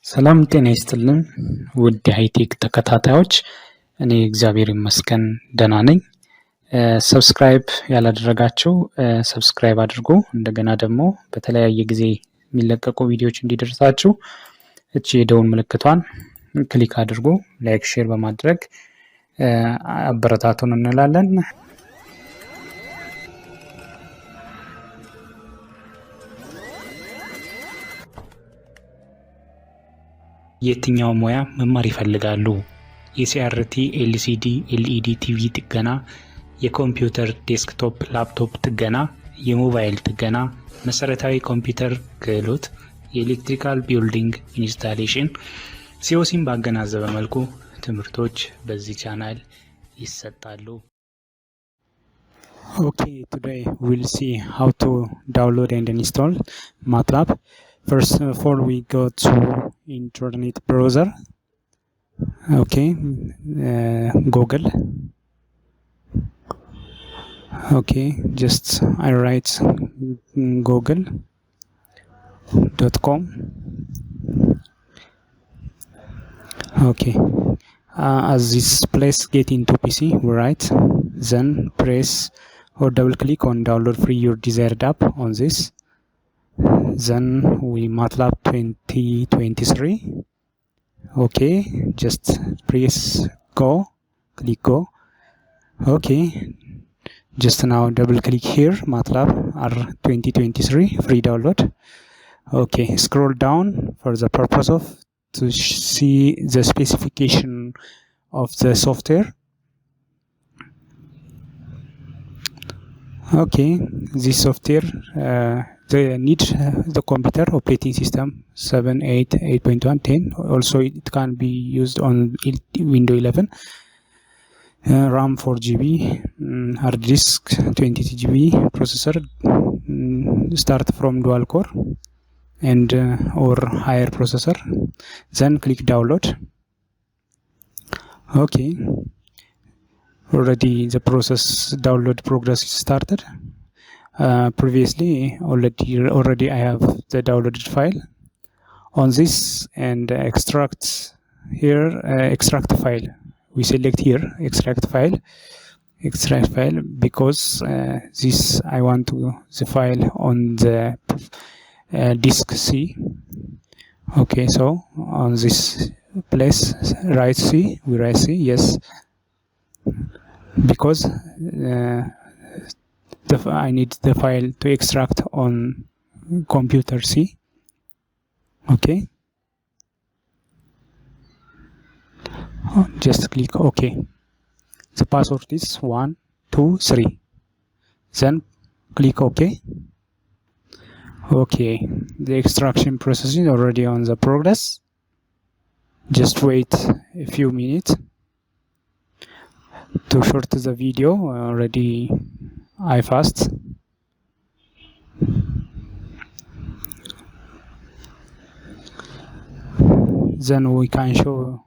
ሰላም ጤና ይስጥልን ውድ ሃይቴክ ተከታታዮች እኔ እግዚአብሔር ይመስገን ደህና ነኝ። ሰብስክራይብ ያላደረጋችሁ ሰብስክራይብ አድርጉ። እንደገና ደግሞ በተለያየ ጊዜ የሚለቀቁ ቪዲዮዎች እንዲደርሳችሁ እቺ የደውል ምልክቷን ክሊክ አድርጉ። ላይክ ሼር በማድረግ አበረታቱን እንላለን። የትኛው ሙያ መማር ይፈልጋሉ? የሲአርቲ፣ ኤልሲዲ፣ ኤልኢዲ ቲቪ ጥገና፣ የኮምፒውተር ዴስክቶፕ ላፕቶፕ ጥገና፣ የሞባይል ጥገና፣ መሰረታዊ ኮምፒውተር ክህሎት፣ የኤሌክትሪካል ቢዉልዲንግ ኢንስታሌሽን፣ ሲኦሲን ባገናዘበ መልኩ ትምህርቶች በዚህ ቻናል ይሰጣሉ። Okay, today we'll see how to download and install Matlab. First of all, we go to internet browser. Okay, Google. Okay, just I write google.com. Okay, as this place get into PC, we write, then press or double click on download free your desired app on this. Then we Matlab 2023. Okay, just press go, click go. Okay, just now double click here, Matlab R 2023 free download. Okay, scroll down for the purpose of to see the specification of the software. Okay, this software they need the computer operating system 7, 8, 8.1, 10. Also it can be used on Windows 11. RAM 4GB, hard disk 22GB, processor start from dual core and or higher processor. Then click download. Okay, already the process download progress is started. Previously already I have the downloaded file on this, and extract here, extract file. We select here extract file because this I want to the file on the disk C. Okay, so on this place write C, we write C, yes, because I need the file to extract on computer C. Okay, just click OK. The password is 1, 2, 3. Then click OK. Okay, the extraction process is already on the progress. Just wait a few minutes. To short the video, already I fast. Then we can show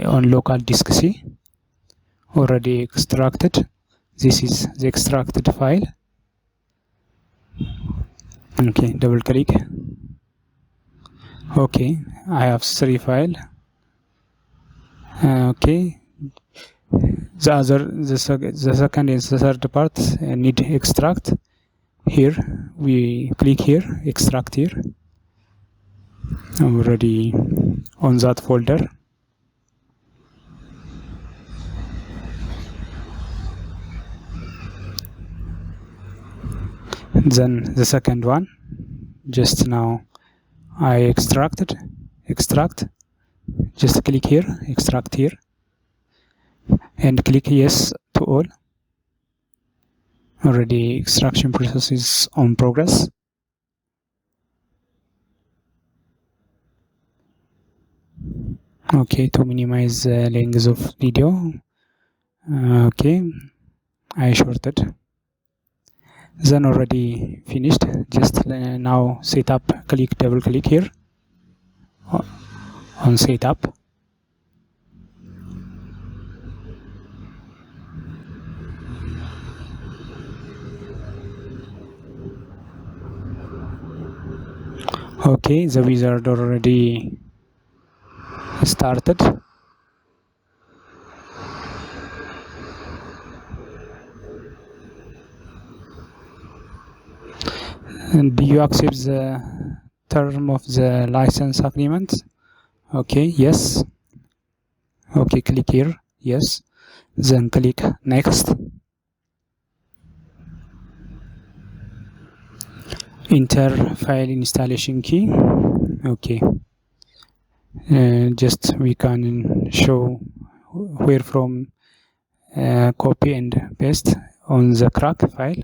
on local disk C already extracted. This is the extracted file. Okay, double click. Okay, I have 3 files. Okay, the second and the third part need extract. Here we click here, extract here. I'm already on that folder. Then the second one, just now I extract. Just click here, extract here, and click yes to all. Already extraction process is on progress. Okay, to minimize the length of video, okay, I shorted. Then already finished. Just now setup, click double click here on setup. Okay, the wizard already started. And do you accept the term of the license agreement? Okay, yes. Okay, click here, yes. Then click next. Enter file installation key. Okay. Just we can show where from copy and paste on the crack file.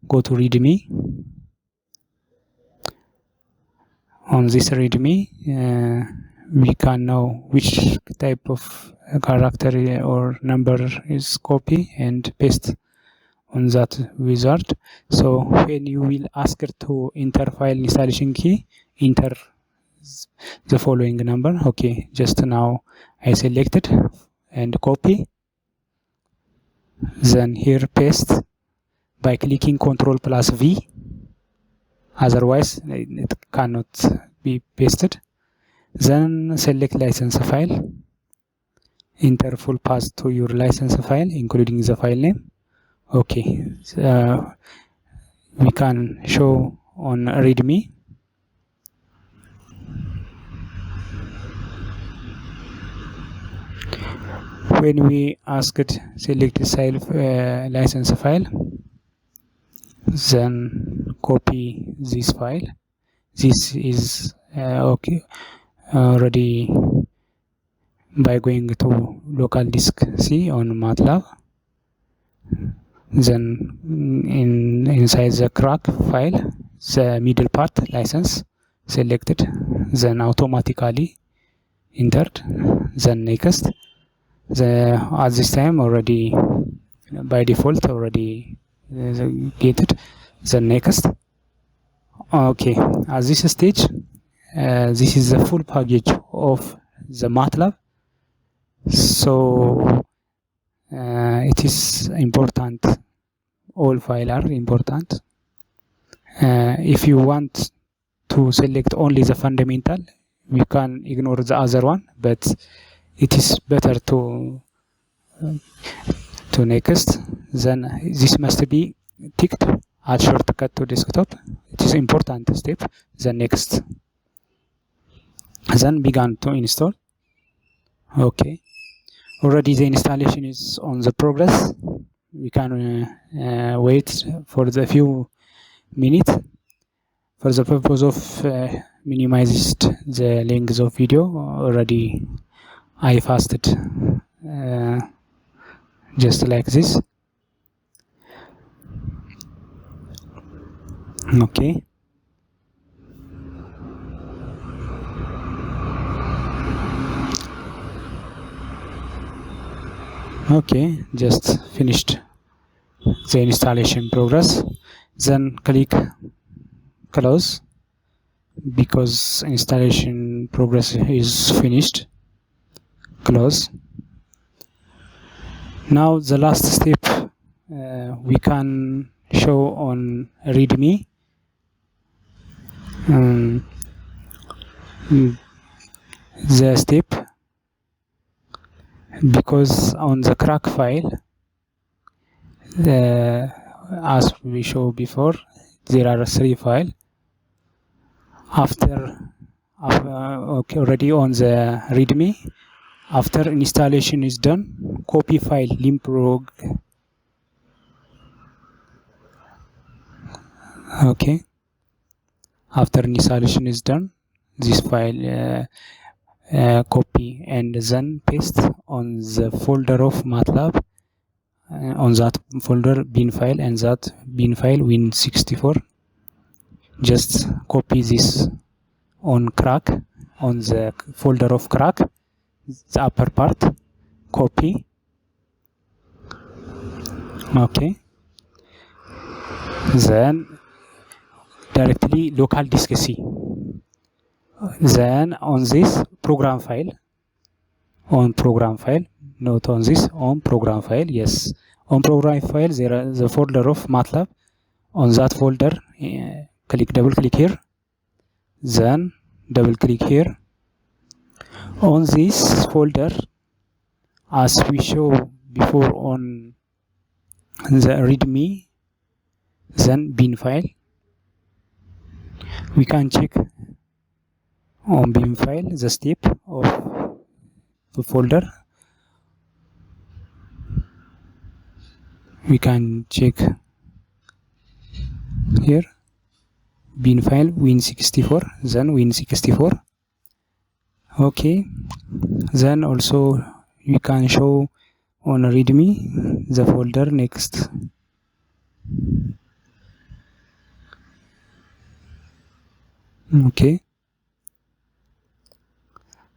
Go to readme. On this readme, we can know which type of character or number is copy and paste on that wizard. So when you will ask to enter file installation key, enter the following number. Okay, just now I selected and copy, then here paste by clicking Ctrl+V, otherwise it cannot be pasted. Then select license file, enter full path to your license file including the file name. Okay, we can show on readme. When we asked select license file, then copy this file. This is okay already by going to local disk C on Matlab. Then inside the crack file, the middle part license selected, then automatically entered, then next. At this time already by default already get it, then next. Okay, at this stage this is the full package of the Matlab. So it is important, all files are important. If you want to select only the fundamental, we can ignore the other one, but it is better to next. Then this must be ticked, add shortcut to desktop. It is important step. The next. Then began to install. Okay. Already the installation is on the progress. We can wait for the few minutes. For the purpose of minimized the length of video, already I fasted just like this. Okay. Okay, just finished the installation progress. Then click close because installation progress is finished. Close. Now the last step we can show on readme. The step, because on the crack file, as we showed before, there are 3 files. Okay, already on the readme, after installation is done, copy file limprog. Okay, after installation is done, this file copy and then paste on the folder of Matlab. On that folder bin file, and that bin file win64. Just copy this on crack, on the folder of crack, the upper part, copy. Okay, then directly local disk C. Then on this program file, not on this, on program file, yes, on program file there is the folder of Matlab. On that folder, double click here, then double click here. On this folder, as we show before on the readme, then bin file, we can check on bin file the step of the folder. We can check here bin file win64, then win64. Okay, then also you can show on readme the folder next. Okay,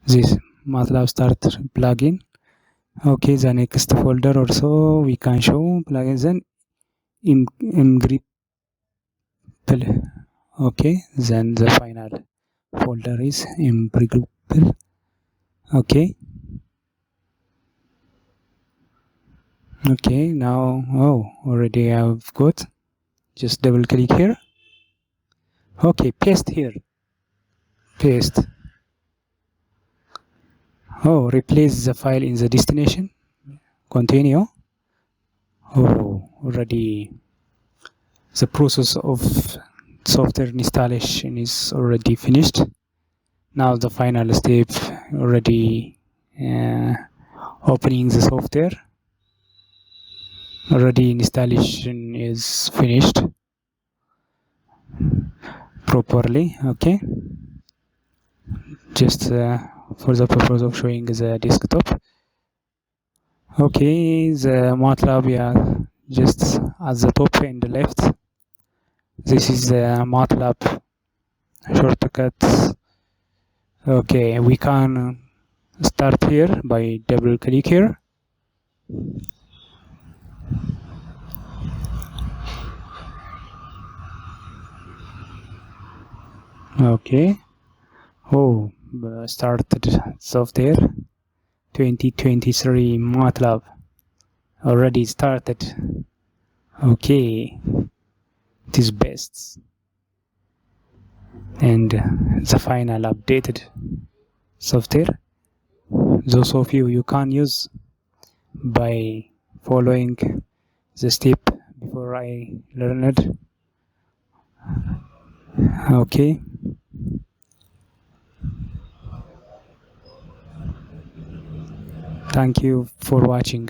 this Matlab start plugin. Okay, the next folder also we can show plugins, then imgrip. Okay, then the final folder is imgrip. Okay, okay, now already I've got. Just double click here. Okay, paste here, paste. Replace the file in the destination. Continue. Already the process of software installation is already finished. Now the final step, already opening the software. Already installation is finished properly. Okay, just for the purpose of showing the desktop. Okay, the Matlab, just at the top and the left, this is the Matlab shortcut. Okay, we can start here by double click here. Okay, started software 2023 Matlab already started. Okay, it is best, and the final updated software. Those of you can use by following the step before I learned. Okay, thank you for watching.